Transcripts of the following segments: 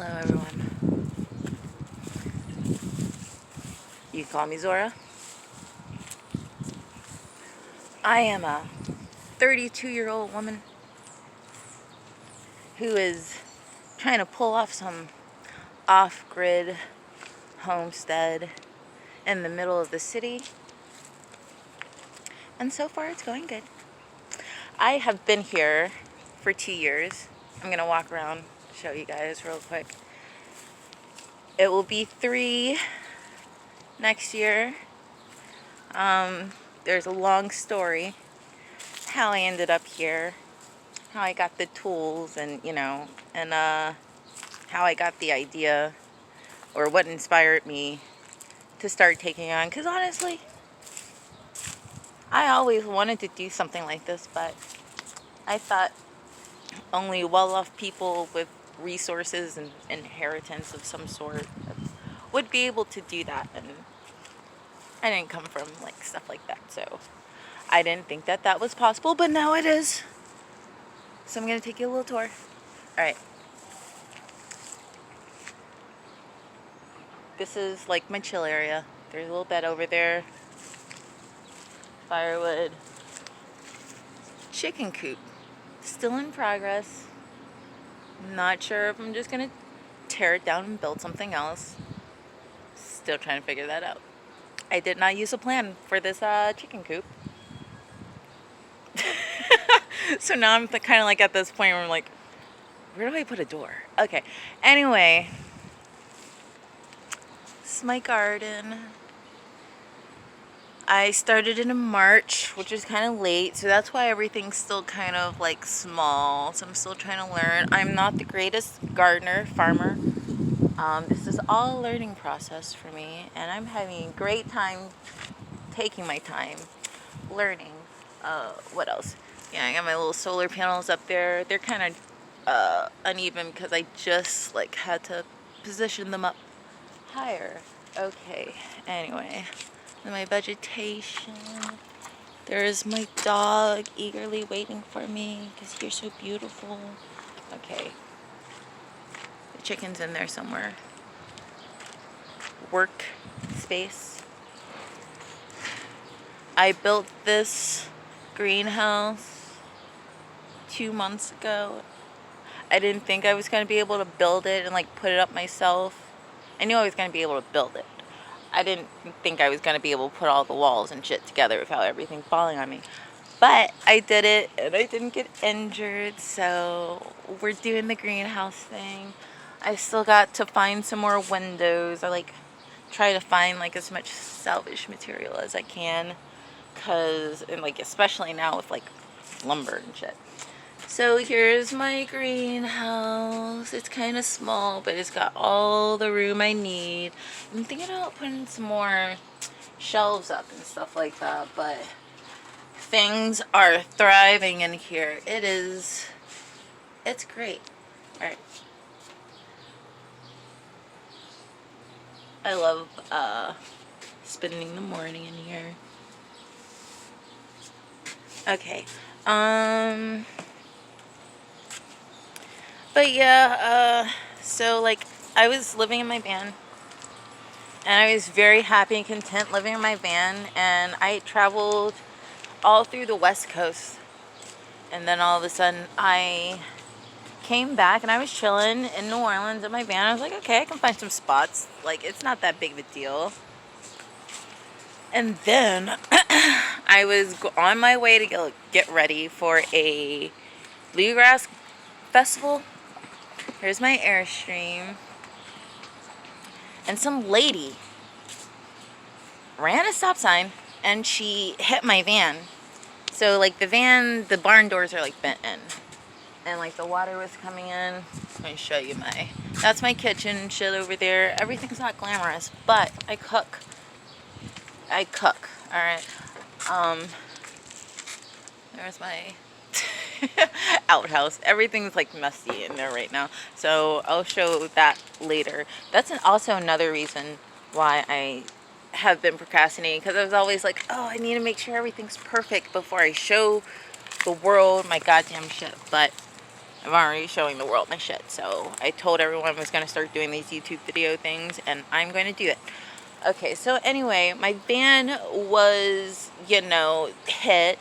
Hello everyone. You can call me Zora. I am a 32-year-old woman who is trying to pull off some off-grid homestead in the middle of the city. And so far it's going good. I have been here for 2 years. I'm going to walk around, show you guys real quick. It will be 3 next year. There's a long story how I ended up here, how I got the tools, and how I got the idea, or what inspired me to start taking on. Because honestly, I always wanted to do something like this, but I thought only well-off people with resources and inheritance of some sort would be able to do that, and I didn't come from like stuff like that, so I didn't think that that was possible, but now it is. So I'm gonna take you a little tour. All right. This is like my chill area. There's a little bed over there. Firewood. Chicken coop. Still in progress. Not sure if I'm just gonna tear it down and build something else. Still trying to figure that out. I did not use a plan for this chicken coop. So now I'm kind of like at this point where I'm like, where do I put a door? Okay. Anyway, this is my garden. I started in March, which is kind of late, so that's why everything's still kind of like small. So I'm still trying to learn. I'm not the greatest gardener, farmer. This is all a learning process for me, and I'm having a great time taking my time learning. What else? Yeah, I got my little solar panels up there. They're kind of uneven because I just like had to position them up higher. Okay, anyway, my vegetation. There's my dog eagerly waiting for me because you're so beautiful. Okay, the chicken's in there somewhere. Work space. I built this greenhouse 2 months ago. I didn't think I was going to be able to build it and like put it up myself. I knew I was going to be able to build it. I didn't think I was going to be able to put all the walls and shit together without everything falling on me. But I did it and I didn't get injured, so we're doing the greenhouse thing. I still got to find some more windows. I like try to find like as much salvage material as I can, and like especially now with like lumber and shit. So here's my greenhouse. It's kind of small, but it's got all the room I need. I'm thinking about putting some more shelves up and stuff like that, but things are thriving in here. It's great. All right. I love spending the morning in here. Okay. But yeah, so like I was living in my van, and I was very happy and content living in my van, and I traveled all through the West Coast, and then all of a sudden I came back and I was chilling in New Orleans in my van. I was like, okay, I can find some spots. Like, it's not that big of a deal. And then I was on my way to get ready for a bluegrass festival. Here's my Airstream. And some lady ran a stop sign and she hit my van. So like the barn doors are like bent in. And like the water was coming in. Let me show you that's my kitchen shit over there. Everything's not glamorous, but I cook. All right. There's my outhouse. Everything's like messy in there right now, so I'll show that later. That's also another reason why I have been procrastinating, because I was always like, oh, I need to make sure everything's perfect before I show the world my goddamn shit. But I'm already showing the world my shit. So I told everyone I was going to start doing these YouTube video things, and I'm going to do it. Okay, so anyway, my van was, you know, hit,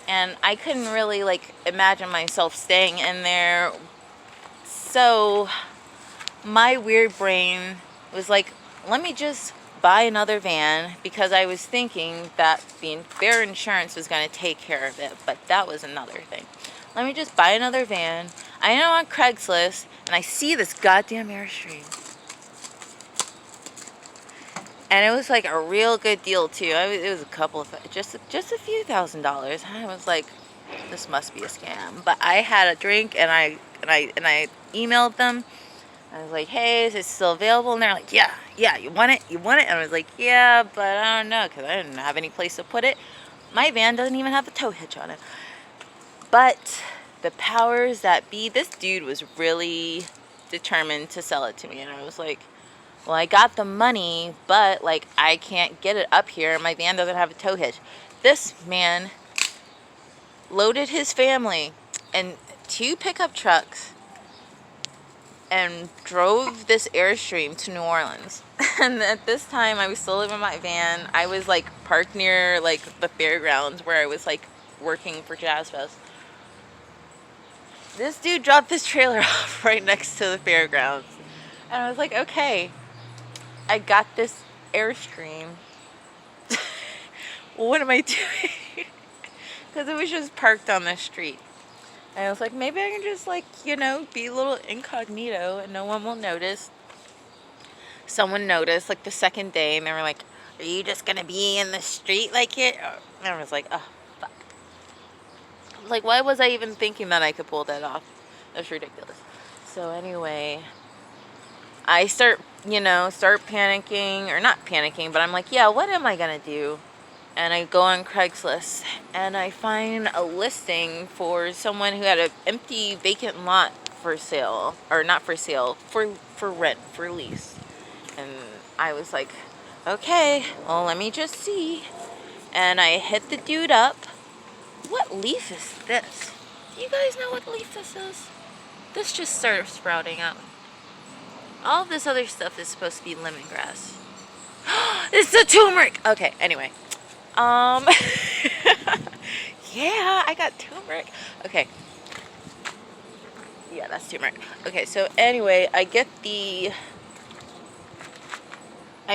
and I couldn't really, like, imagine myself staying in there. So my weird brain was like, let me just buy another van, because I was thinking that their insurance was going to take care of it, but that was another thing. Let me just buy another van. I know on Craigslist, and I see this goddamn Airstream. And it was like a real good deal too. It was a couple of, just a few $1,000s. I was like, this must be a scam. But I had a drink, and I emailed them. I was like, hey, is it still available? And they're like, yeah, you want it? You want it? And I was like, yeah, but I don't know, because I didn't have any place to put it. My van doesn't even have a tow hitch on it. But the powers that be, this dude was really determined to sell it to me. And I was like, well, I got the money, but, like, I can't get it up here. My van doesn't have a tow hitch. This man loaded his family in 2 pickup trucks and drove this Airstream to New Orleans. And at this time, I was still living in my van. I was, like, parked near, like, the fairgrounds where I was, like, working for Jazz Fest. This dude dropped this trailer off right next to the fairgrounds. And I was like, okay, I got this Airstream. What am I doing? Because it was just parked on the street. And I was like, maybe I can just, like, you know, be a little incognito and no one will notice. Someone noticed, like, the second day, and they were like, are you just going to be in the street like it? And I was like, oh, fuck. Like, why was I even thinking that I could pull that off? That's ridiculous. So anyway, I start panicking, or not panicking, but I'm like, yeah, what am I going to do? And I go on Craigslist, and I find a listing for someone who had an empty, vacant lot for sale, or not for sale, for rent, for lease. And I was like, okay, well, let me just see. And I hit the dude up. What leaf is this? Do you guys know what leaf this is? This just started sprouting up. All of this other stuff is supposed to be lemongrass. It's the turmeric! Okay, anyway. Yeah, I got turmeric. Okay. Yeah, that's turmeric. Okay, so anyway, I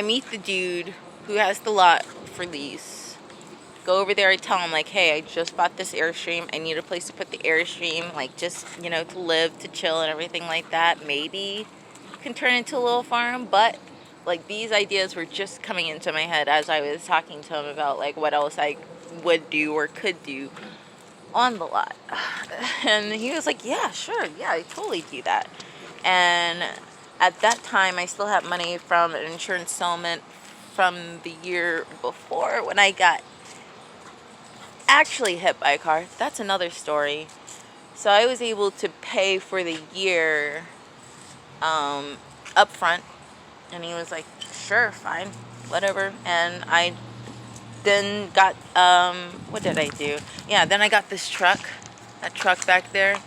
meet the dude who has the lot for lease. Go over there, I tell him, like, hey, I just bought this Airstream. I need a place to put the Airstream, like, just, you know, to live, to chill, and everything like that. Maybe can turn into a little farm, but, like, these ideas were just coming into my head as I was talking to him about, like, what else I would do or could do on the lot. And he was like, yeah, sure, yeah, I totally do that. And at that time, I still had money from an insurance settlement from the year before when I got actually hit by a car. That's another story. So I was able to pay for the year up front, and he was like, sure, fine, whatever. And I then got what did I do? Yeah, then I got this truck, that truck back there,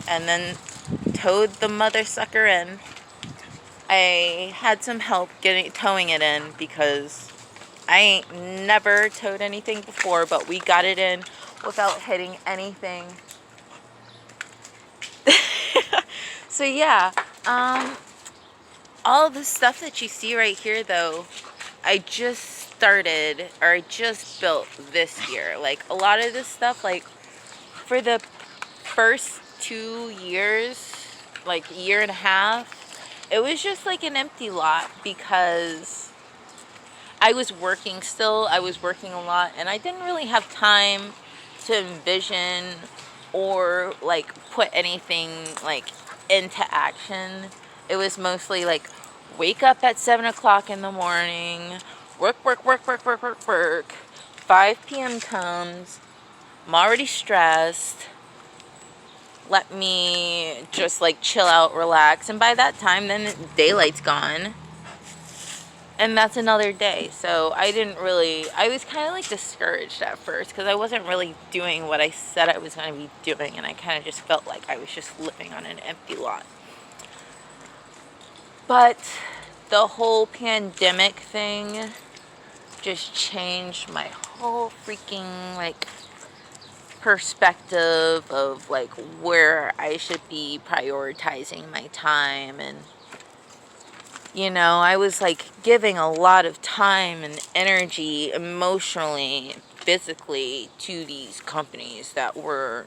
and then towed the mother sucker in. I had some help towing it in, because I ain't never towed anything before, but we got it in without hitting anything. So yeah, all the stuff that you see right here, though, I just built this year. Like, a lot of this stuff, like, for the first 2 years, like, year and a half, it was just like an empty lot, because I was working still. I was working a lot, and I didn't really have time to envision or, like, put anything, like, into action. It was mostly like, wake up at 7 o'clock in the morning, work. 5 p.m. comes, I'm already stressed. Let me just, like, chill out, relax. And by that time, then daylight's gone. and that's another day. So I was kind of like discouraged at first because I wasn't really doing what I said I was going to be doing, and I kind of just felt like I was just living on an empty lot. But the whole pandemic thing just changed my whole freaking like perspective of like where I should be prioritizing my time. And I was like giving a lot of time and energy emotionally, physically to these companies that were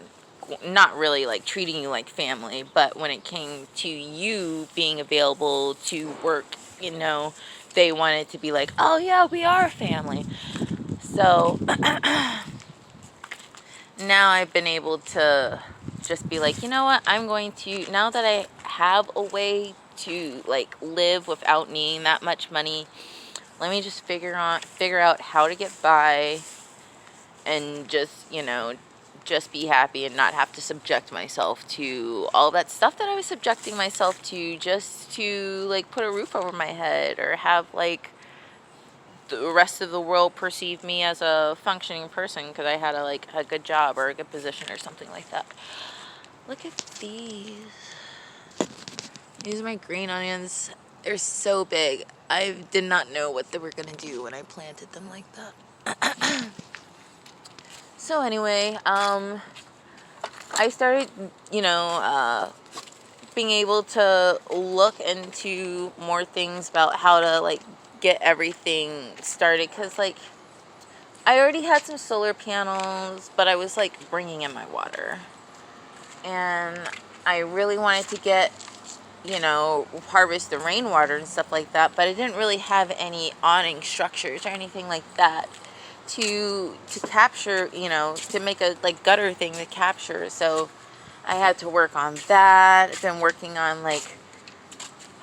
not really like treating you like family, but when it came to you being available to work, they wanted to be like, oh yeah, we are family. So now I've been able to just be like, you know what, I'm going to, now that I have a way to like live without needing that much money, let me just figure out how to get by and just, just be happy and not have to subject myself to all that stuff that I was subjecting myself to just to like put a roof over my head or have like the rest of the world perceive me as a functioning person because I had a good job or a good position or something like that. Look at these. These are my green onions. They're so big. I did not know what they were gonna do when I planted them like that. So anyway, I started, being able to look into more things about how to like get everything started, because like I already had some solar panels, but I was like bringing in my water, and I really wanted to get, harvest the rainwater and stuff like that, but I didn't really have any awning structures or anything like that to capture, to make a like gutter thing to capture. So I had to work on that. I've been working on like,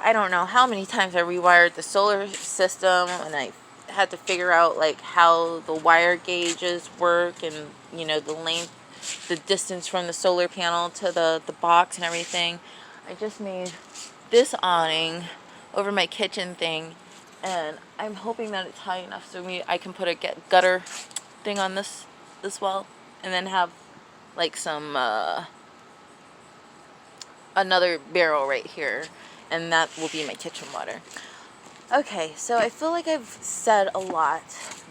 I don't know how many times I rewired the solar system, and I had to figure out like how the wire gauges work and, the length, the distance from the solar panel to the box and everything. I just made this awning over my kitchen thing, and I'm hoping that it's high enough so I can put a gutter thing on this wall, and then have like some another barrel right here, and that will be my kitchen water. Okay, so I feel like I've said a lot,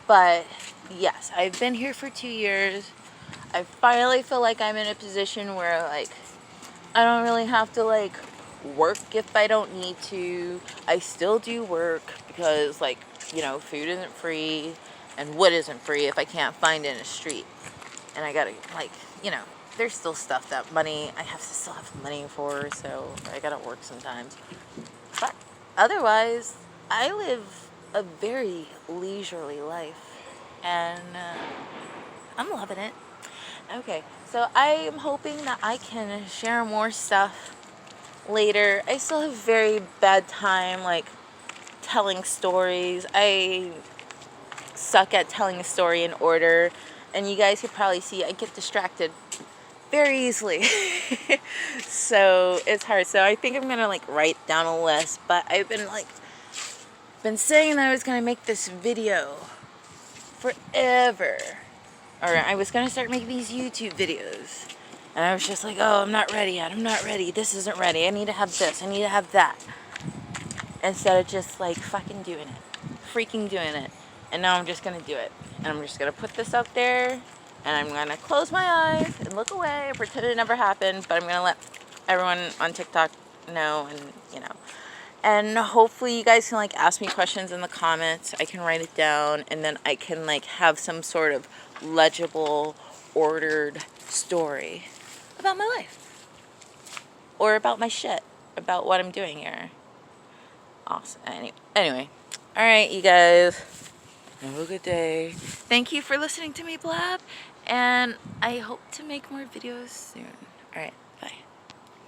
but yes, I've been here for 2 years. I finally feel like I'm in a position where like I don't really have to like work if I don't need to. I still do work because like, food isn't free and wood isn't free if I can't find it in a street. And I gotta like, there's still stuff that I have to still have money for, so I gotta work sometimes. But otherwise, I live a very leisurely life, and I'm loving it. Okay, so I am hoping that I can share more stuff later. I still have very bad time like telling stories. I suck at telling a story in order, and you guys could probably see I get distracted very easily. So it's hard. So I think I'm gonna like write down a list, but I've been saying that I was gonna make this video forever, or I was gonna start making these YouTube videos, and I was just like, oh, I'm not ready yet, I'm not ready, this isn't ready, I need to have this, I need to have that, instead of just like freaking doing it. And now I'm just gonna do it, and I'm just gonna put this out there, and I'm gonna close my eyes and look away and pretend it never happened, but I'm gonna let everyone on TikTok know, and hopefully you guys can like ask me questions in the comments. I can write it down, and then I can like have some sort of legible, ordered story about my life, or about my shit, about what I'm doing here. Awesome. Anyway, all right, you guys, have a good day. Thank you for listening to me blab, and I hope to make more videos soon. All right.